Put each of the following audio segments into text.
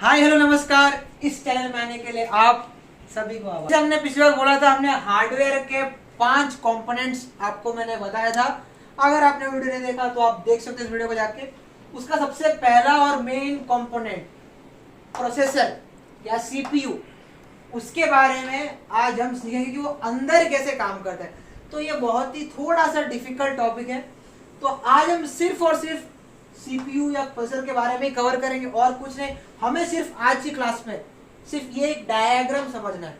Hi hello नमस्कार। इस channel में आने के लिए आप सभी को आभार। हमने पिछली बार बोला था, हमने हार्डवेयर के 5 कंपोनेंट्स आपको मैंने बताया था। अगर आपने वीडियो नहीं देखा तो आप देख सकते हैं इस वीडियो को जाके। उसका सबसे पहला और मेन कंपोनेंट प्रोसेसर या सीपीयू, उसके बारे में आज हम सीखेंगे कि वो अंदर कैसे काम करता है। तो ये बहुत ही थोड़ा सा डिफिकल्ट टॉपिक है, तो आज हम सिर्फ और सिर्फ सीपीयू या प्रोसेसर के बारे में कवर करेंगे और कुछ नहीं। हमें सिर्फ आज की क्लास में सिर्फ ये एक डायग्राम समझना है।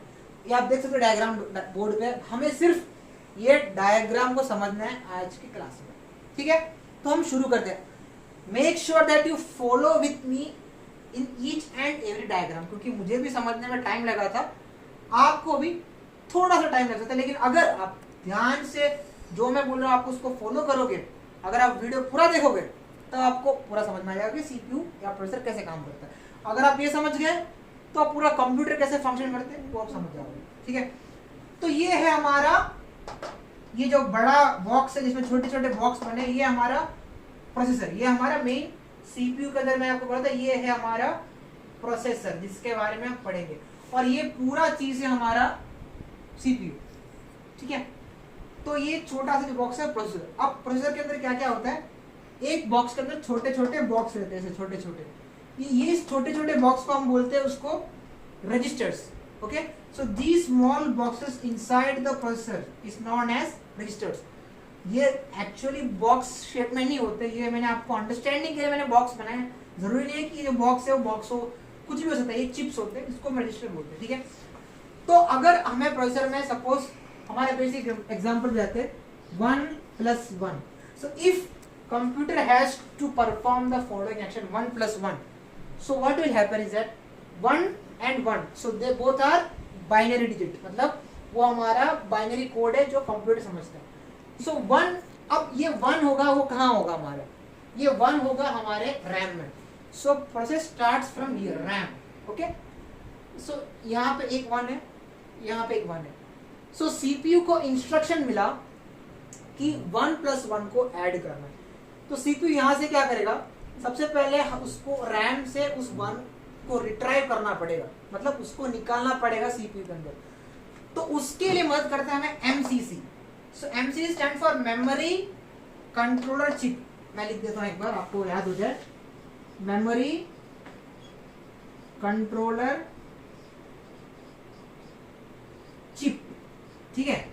ये आप देख सकते हो डायग्राम बोर्ड पे। हमें सिर्फ ये डायग्राम को समझना है आज की क्लास में, ठीक है। तो हम शुरू करते हैं। Make sure that you follow with me in each and every diagram, क्योंकि मुझे भी समझने में टाइम लगा था, आपको भी थोड़ा सा टाइम लग सकता है। लेकिन अगर आप ध्यान से जो मैं बोल रहा हूँ आप उसको फॉलो करोगे, अगर आप वीडियो पूरा देखोगे तो आपको पूरा समझ में आ जाएगा कि सीपीयू या प्रोसेसर कैसे काम करता है। अगर आप ये समझ गए तो आप पूरा कंप्यूटर कैसे फंक्शन करते हैं वो आप समझ जाओगे, ठीक है। तो ये है हमारा, ये जो बड़ा बॉक्स है जिसमें छोटे छोटे बॉक्स बने, ये हमारा प्रोसेसर, ये हमारा मेन सीपीयू के अंदर मैं आपको बोला था ये है हमारा प्रोसेसर जिसके बारे में हम पढ़ेंगे, और ये पूरा चीज है हमारा सीपीयू, ठीक है। तो ये छोटा सा जो बॉक्स है प्रोसेसर। अब प्रोसेसर के अंदर क्या क्या होता है, एक बॉक्स के अंदर छोटे छोटे बॉक्स रहते हैं, छोटे छोटे। ये छोटे छोटे बॉक्स को हम बोलते हैं उसको registers, okay. So these small boxes inside the processor is known as registers. ये एक्चुअली बॉक्स शेप में नहीं होते, ये मैंने आपको अंडरस्टैंडिंग के लिए मैंने बॉक्स बनाया। जरूरी नहीं है कि जो बॉक्स है वो बॉक्स हो, कुछ भी हो सकता है। ये चिप्स होते हैं, इसको हम रजिस्टर बोलते हैं, ठीक है। तो अगर हमें प्रोसेसर में सपोज हमारे बेसिक एग्जांपल जाते हैं 1 + 1। So if computer has to perform the following action 1 + 1, so what will happen is that 1 and 1, so they both are binary digit, मतलब वो हमारा बाइनरी कोड है जो कंप्यूटर समझता है। सो 1, अब ये 1 होगा वो कहाँ होगा हमारा, ये 1 होगा हमारे रैम में। So process starts from here RAM, okay. So यहाँ पे एक 1 है, यहाँ पे एक 1 है। सो सीपीयू को इंस्ट्रक्शन मिला कि 1 + 1 को ऐड करना है। तो सीपीयू यहां से क्या करेगा, सबसे पहले उसको रैम से उस 1 को रिट्राइव करना पड़ेगा, मतलब उसको निकालना पड़ेगा सीपीयू के अंदर। तो उसके लिए मदद करता है हमें MCC. So MCC stand for memory controller chip. मैं लिख देता हूं एक बार आपको याद हो जाए, मेमोरी कंट्रोलर चिप, ठीक है।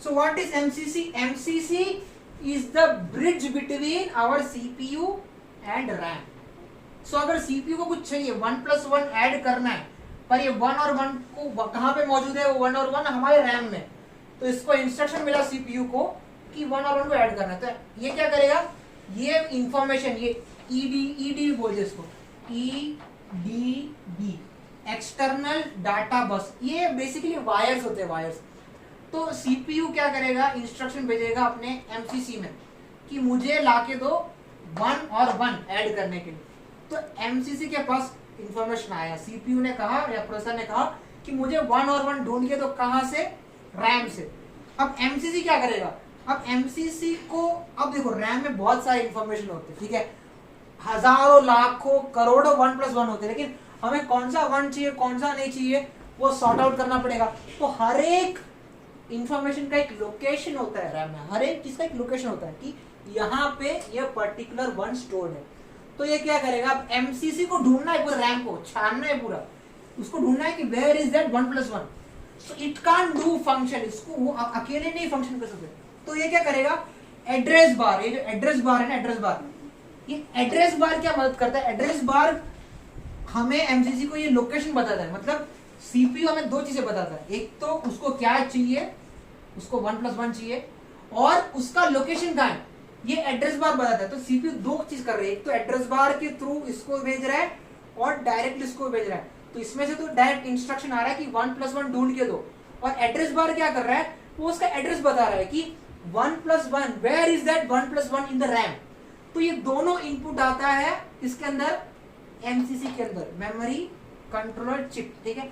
So what is MCC? MCC is the bridge between our CPU and RAM. So अगर CPU को कुछ चाहिए 1 + 1 ऐड करना है, पर ये 1 और 1 को कहाँ पे मौजूद है, वो 1 और 1 हमारे रैम में। तो इसको इंस्ट्रक्शन मिला CPU को कि 1 और 1 को ऐड करना है। तो ये क्या करेगा, ये इंफॉर्मेशन, ये ईडी बोलते हैं इसको, ईडीबी एक्सटर्नल डाटा बस, ये बेसिकली वायर्स होते हैं, वायर्स। तो सीपीयू क्या करेगा, इंस्ट्रक्शन भेजेगा अपने एमसीसी में कि मुझे लाके दो 1 और 1 ऐड करने के लिए। तो एमसीसी के पास इंफॉर्मेशन आया, सीपीयू ने कहा या प्रोसेसर ने कहा कि मुझे 1 और 1 ढूंढ के, तो कहां से, रैम से। अब एमसीसी क्या करेगा, अब एमसीसी को, अब देखो रैम में बहुत सारे इंफॉर्मेशन होते हैं, ठीक है, हजारों लाखों करोड़ों 1 + 1 होते हैं, लेकिन हमें कौन सा 1 चाहिए कौन सा नहीं चाहिए वो सॉर्ट आउट करना पड़ेगा। तो हर एक इंफॉर्मेशन का एक लोकेशन होता है रैम में, हर एक चीज का एक लोकेशन होता है कि यहाँ पे ये पर्टिकुलर 1 स्टोर्ड है। तो ये क्या करेगा, अब एमसीसी को ढूंढना है, पूरे रैम को छानना है, पूरा उसको ढूंढना है कि where is that 1 + 1। So it can't do function, इसको वो अकेले नहीं फंक्शन कर सकते। तो ये क्या करेगा, एड्रेस बार, ये जो एड्रेस बार है ना, एड्रेस बार, ये एड्रेस बार क्या मदद करता है, एड्रेस बार हमें एमसीसी को ये लोकेशन बताता है। मतलब सीपीयू हमें 2 चीजें बताता है, एक तो उसको क्या चाहिए, उसको 1 + 1 चाहिए, और उसका लोकेशन कहाँ है ये एड्रेस बार बताता है। तो सीपीयू 2 चीज कर रही है, एक तो एड्रेस बार के थ्रू इसको भेज रहा है और डायरेक्ट इसको भेज रहा है। तो इसमें से तो डायरेक्ट इंस्ट्रक्शन आ रहा है कि 1 + 1 ढूंढ के दो, और एड्रेस बार क्या कर रहा है, वो उसका एड्रेस बता रहा है कि 1 + 1 where is that 1 + 1 in the RAM. तो ये दोनों इनपुट आता है इसके अंदर, एमसीसी के अंदर, मेमोरी कंट्रोलर चिप, ठीक है।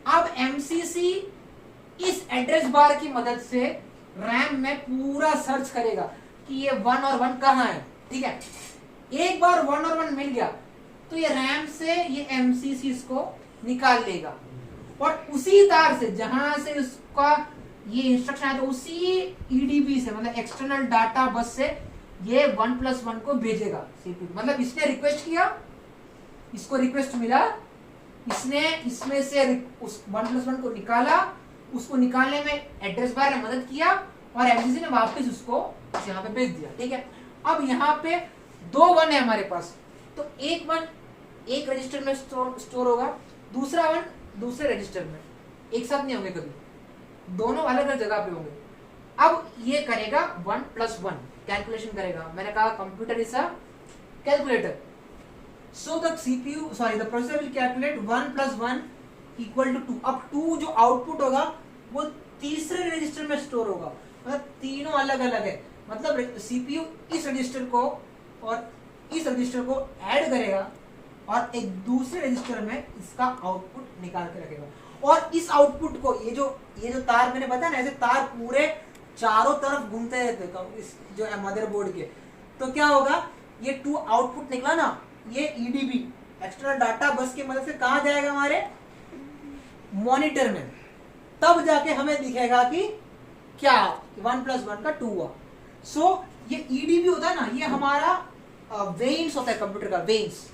अब एमसीसी इस एड्रेस बार की मदद से रैम में पूरा सर्च करेगा कि ये 1 और 1 कहाँ है, ठीक है। एक बार 1 और 1 मिल गया तो ये रैम से ये एमसीसी इसको निकाल लेगा और उसी तार से जहां से उसका ये इंस्ट्रक्शन आया तो उसी ईडीबी से मतलब एक्सटर्नल डाटा बस से ये 1+1 को भेजेगा सीपीयू। मतलब इसने रिक्वेस्ट किया, इसको रिक्वेस्ट मिला, इसने इसमें से उस 1+1 को निकाला, उसको निकालने में एड्रेस बार ने मदद किया और एमसीसी ने वापस उसको यहाँ पे भेज दिया। ठीक है, अब यहाँ पे 2 1 है हमारे पास, तो एक 1 एक रजिस्टर में स्टोर होगा, दूसरा 1 दूसरे रजिस्टर में, एक साथ नहीं होंगे कभी, दोनों अलग अलग जगह पे होंगे। अब ये करेगा 1+1 कैलकुलेशन करेगा। मैंने कहा computer is a calculator, so the CPU sorry the processor will calculate 1+1 equal to 2। अब 2 जो आउटपुट होगा वो तीसरे रजिस्टर में स्टोर होगा, मतलब तीनों अलग अलग है। मतलब सीपीयू इस रजिस्टर को और इस रजिस्टर को ऐड करेगा और एक दूसरे रजिस्टर में इसका आउटपुट निकाल के रखेगा। और इस आउटपुट को ये जो तार मैंने बताया ना, ऐसे तार पूरे चारों तरफ घूमते रहते इस जो मदरबोर्ड के, तो क्या होगा, ये 2 आउटपुट निकला ना, ये ईडीबी एक्सटर्नल डाटा बस की मदद से कहां जाएगा, हमारे मॉनिटर में, तब जाके हमें दिखेगा कि क्या 1+1 का 2 हुआ। सो ये ईडीबी होता है ना, ये हमारा वेन्स होता है कंप्यूटर का, वेन्स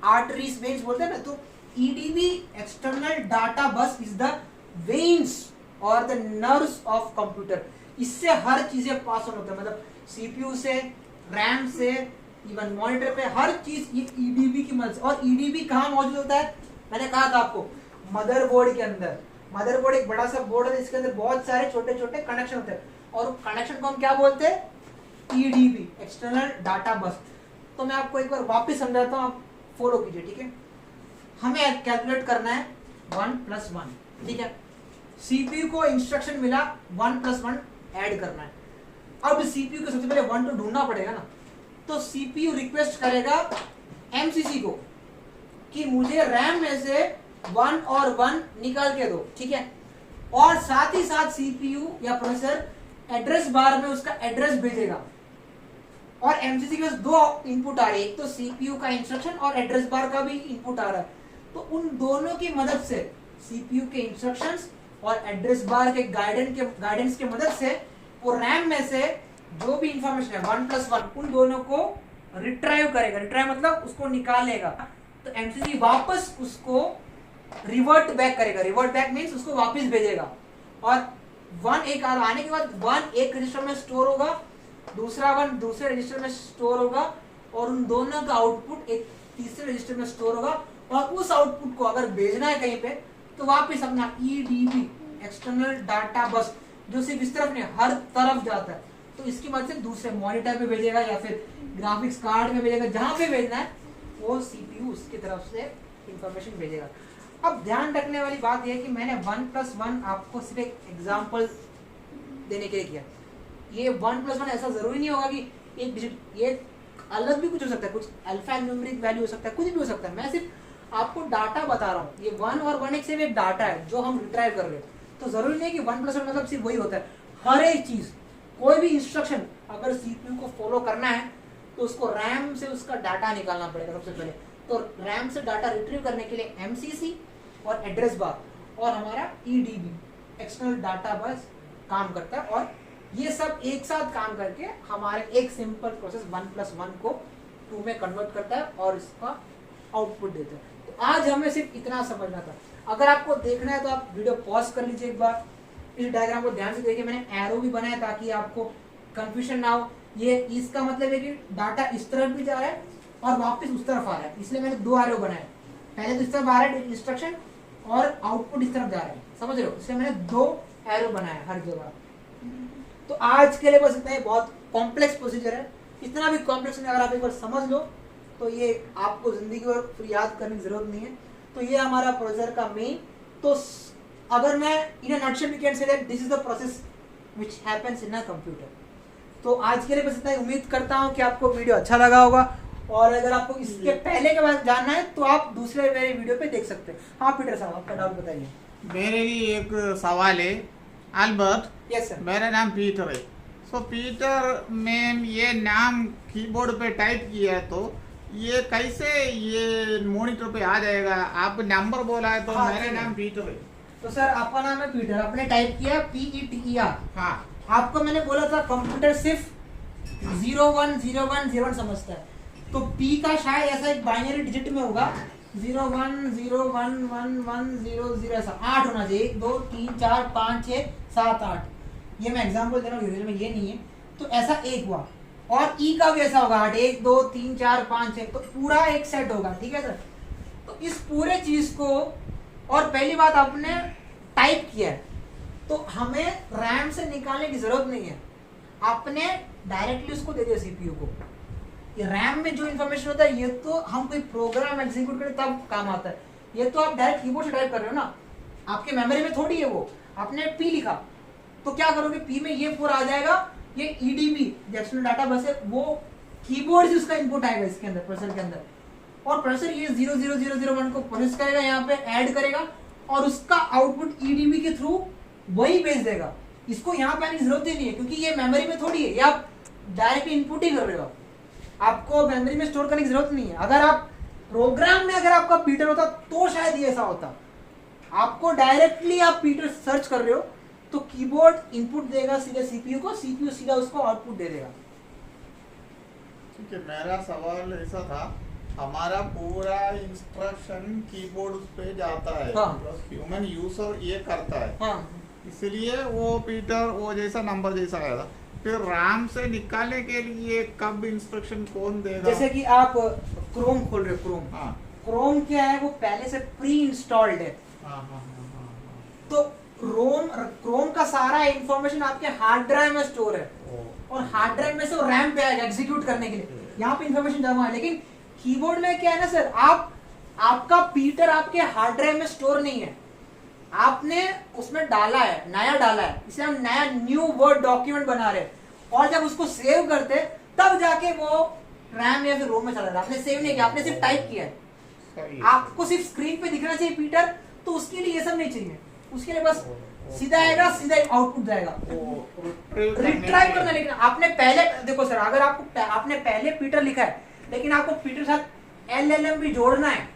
आर्टरीज वेन्स बोलते हैं ना, तो ईडीबी एक्सटर्नल डाटा बस इज द वेन्स और द नर्व्स ऑफ कंप्यूटर। इससे हर चीजें पास ऑन होता है, मतलब सीपीयू से, रैम से, इवन मॉनिटर पे हर चीज ये ईडीबी की मदद से। और ईडीबी कहाँ मौजूद होता है, मैंने कहा था आपको, मदरबोर्ड के अंदर। मदरबोर्ड एक बड़ा सा बोर्ड है, इसके अंदर बहुत सारे छोटे छोटे कनेक्शन होते हैं और कनेक्शन को हम क्या बोलते हैं, ईडीबी एक्सटर्नल डाटा बस। तो मैं आपको एक बार वापस समझाता हूँ, आप फॉलो कीजिए। ठीक है, हमें कैलकुलेट करना है 1+1। ठीक है, सीपीयू को इंस्ट्रक्शन मिला 1+1 ऐड करना है। अब सीपीयू को सबसे पहले 1 तो ढूंढना पड़ेगा ना, तो सीपीयू रिक्वेस्ट करेगा एमसीसी को कि मुझे रैम में से 1 और 1 निकाल के दो। ठीक है, और साथ ही साथ सीपीयू या प्रोसेसर एड्रेस बार में उसका एड्रेस भेजेगा। और एमसीसी के पास 2 इनपुट आ रहे हैं, एक तो सीपीयू का इंस्ट्रक्शन और एड्रेस बार का भी इनपुट आ रहा है। तो उन दोनों की मदद से, सीपीयू के इंस्ट्रक्शंस और एड्रेस बार के गाइडेंस के मदद से, वो रैम में से जो भी इंफॉर्मेशन है 1+1 उन दोनों को रिट्राइव करेगा। रिट्राइव मतलब उसको निकालेगा। तो एमसीसी वापस उसको रिवर्ट बैक करेगा। रिवर्ट बैक मीन्स उसको वापस भेजेगा। और 1 एक आने के बाद 1 एक रजिस्टर में स्टोर होगा, दूसरा 1 दूसरे रजिस्टर में स्टोर होगा और उन दोनों का आउटपुट एक तीसरे रजिस्टर में स्टोर होगा। और उस आउटपुट को अगर भेजना है कहीं पे तो वापस अपना ईडीबी एक्सटर्नल डाटा बस, जो सिर्फ इस तरफ नहीं हर तरफ जाता है, तो इसकी मदद से दूसरे मॉनिटर पे भेजेगा या फिर ग्राफिक्स कार्ड में भेजेगा, जहां पे भेजना है वो सीपीयू उसकी तरफ से इंफॉर्मेशन भेजेगा। अब ध्यान रखने वाली बात यह है कि मैंने 1+1 आपको सिर्फ एक एग्जांपल देने के लिए किया। ये 1+1 ऐसा जरूरी नहीं होगा कि एक डिजिट, ये अलग भी कुछ हो सकता है, कुछ अल्फा न्यूमेरिक वैल्यू हो सकता है, कुछ भी हो सकता है। मैं सिर्फ आपको डाटा बता रहा हूँ। ये 1 और 1 एक से एक डाटा है जो हम रिट्राइव कर रहे हैं। तो जरूरी नहीं कि 1+1 मतलब सिर्फ वही होता है। हर एक चीज, कोई भी इंस्ट्रक्शन अगर सीपीयू को फॉलो करना है तो उसको रैम से उसका डाटा निकालना पड़ेगा सबसे पहले। तो रैम से डाटा रिट्रीव करने के लिए एमसीसी और एड्रेस बार और हमारा ईडीबी एक्सटर्नल डाटा बस काम करता है। और ये सब एक साथ काम करके हमारे एक सिंपल प्रोसेस 1+1 को 2 में कन्वर्ट करता है और इसका आउटपुट देता है। तो आज हमें सिर्फ इतना समझना था। अगर आपको देखना है तो आप वीडियो पॉज कर लीजिए एक बार, इस डायग्राम को ध्यान से देखिए। मैंने एरो भी बनाया ताकि आपको कंफ्यूजन ना हो। ये इसका मतलब है कि डाटा इस तरफ भी जा रहा है और वापस उस तरफ आ रहा है, इसलिए मैंने 2 एरो बनाए। पहले तो इस तरफ आ रहा है इंस्ट्रक्शन और आउटपुट इस तरफ जा रहा है, समझ रहे हो, इसलिए मैंने 2 एरो बनाया हर जगह। तो आज के लिए बस इतना ही। बहुत कॉम्प्लेक्स प्रोसीजर है, इतना भी कॉम्प्लेक्स नहीं। अगर आप एक बार समझ लो तो ये आपको जिंदगी भर फिर याद करने की जरूरत नहीं है। तो ये हमारा प्रोसेसर का मेन। तो अगर मैं in a nutshell we can say that this is the process which happens in a computer. तो आज के लिए बस इतना ही। उम्मीद करता हूँ कि आपको वीडियो अच्छा लगा होगा। और अगर आपको इसके पहले के बाद जानना है तो आप दूसरे मेरे वीडियो पे देख सकते हैं। हाँ पीटर साहब, आपका डाउट बताइए। मेरे लिए एक सवाल है अल्बर्ट। Yes sir. मेरा नाम पीटर है। सो पीटर में ये नाम कीबोर्ड पे टाइप किया तो ये कैसे ये मॉनिटर पे आ जाएगा? आप नंबर बोला है तो हाँ, मेरा ठीक है। नाम पीटर है। तो सर आपका नाम है पीटर, आपने टाइप किया PETER। हाँ आपको मैंने बोला था कंप्यूटर सिर्फ 010101 समझता है, तो P का शायद ऐसा एक बाइनरी डिजिट में होगा 01011100, ऐसा 8 होना चाहिए, 1 2 3 4 5 6 7 8। ये मैं एग्जांपल दे रहा हूँ, रियल में ये नहीं है, तो ऐसा एक हुआ। और E का भी ऐसा होगा 8 1 2 3 4 5 6, तो पूरा एक सेट होगा, ठीक है सर। तो इस पूरे चीज को, और पहली बात आपने टाइप किया है, तो हमें रैम से निकालने की जरूरत नहीं है, आपने डायरेक्टली उसको दे दिया सीपीयू को। ये रैम में जो इन्फॉर्मेशन होता है ये तो हम कोई प्रोग्राम एग्जीक्यूट करें तब काम आता है, ये तो आप डायरेक्ट कीबोर्ड से टाइप कर रहे हो ना, आपके मेमोरी में थोड़ी है वो। आपने P लिखा तो क्या करोगे, P में ये पूरा आ जाएगा, ये EDB जो एक्सटर्नल डाटा बस है वो कीबोर्ड से उसका इनपुट आएगा इसके अंदर, प्रोसेसर के अंदर, और प्रोसेसर ये 00001 को प्रोसेस करेगा, यहाँ पे ऐड करेगा और उसका आउटपुट EDB के थ्रू वही भेज देगा। इसको यहाँ पे आने की जरूरत ही नहीं है क्योंकि ये मेमोरी में थोड़ी है, ये आप डायरेक्ट इनपुट ही कर रहे हो, आपको मेमोरी में स्टोर करने की जरूरत नहीं है। अगर आप प्रोग्राम में अगर आपका पीटर होता तो शायद ये ऐसा होता, आपको डायरेक्टली आप पीटर सर्च कर रहे हो तो कीबोर्ड इनपुट देगा सीधे सीपीयू को, सीपीयू सीधा उसको आउटपुट दे देगा। ठीक है, मेरा सवाल ऐसा था, हमारा पूरा इंस्ट्रक्शन कीबोर्ड पे जाता है, हाँ। ह्यूमन यूजर ये करता है, हाँ इसलिए वो पीटर वो जैसा नंबर जैसा आया था। फिर राम से निकालने के लिए कब इंस्ट्रक्शन कौन देगा? जैसे कि आप क्रोम खोल रहे हो, क्रोम, हाँ क्रोम क्या है, वो पहले से प्री इंस्टॉल्ड है, हाँ हाँ हाँ हाँ तो क्रोम का सारा इंफॉर्मेशन आपके हार्ड ड्राइव में स्टोर है, और हार्ड ड्राइव में से वो रैम पे आएगा एग्जीक्यूट करने के लिए, यहाँ पे इंफॉर्मेशन जमा है। लेकिन कीबोर्ड में क्या है ना सर, आपका पीटर आपके हार्ड ड्राइव में स्टोर नहीं है, आपने उसमें डाला है, नया डाला है, इसे हम नया न्यू वर्ड डॉक्यूमेंट बना रहे हैं, और जब उसको सेव करते तब जाके वो रैम या फिर रोम में चला जाता। आपने सेव नहीं किया, आपने सिर्फ टाइप किया है, सही है। आपको सिर्फ स्क्रीन पे दिखना चाहिए पीटर, तो उसके लिए ये सब नहीं चाहिए, उसके लिए बस सीधा आएगा, सीधा आउटपुट जाएगा, रिट्राइव करना। लेकिन आपने पहले देखो सर, अगर आपने पहले पीटर लिखा है लेकिन आपको पीटर साथ LLM भी जोड़ना है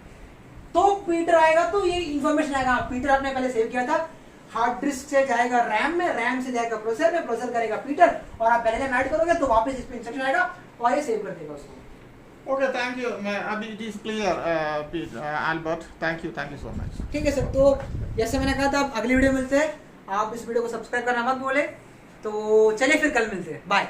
तो पीटर आएगा, तो ये इंफॉर्मेशन आएगा। पीटर आपने पहले सेव किया था, हार्ड डिस्क से जाएगा रैम में, रैम से जाएगा प्रोसेसर में, प्रोसेसर करेगा पीटर, और आप पहले ऐड करोगे तो वापस इस पे इंस्ट्रक्शन आएगा और ये सेव कर देगा उसको। Okay, thank you. मैं अभी it is clear Albert, thank you so much. ठीक है सर, तो जैसे मैंने कहा था आप अगली वीडियो मिलते हैं, आप इस वीडियो को सब्सक्राइब करना मत भूलें। तो चलिए फिर कल मिलते हैं, बाय।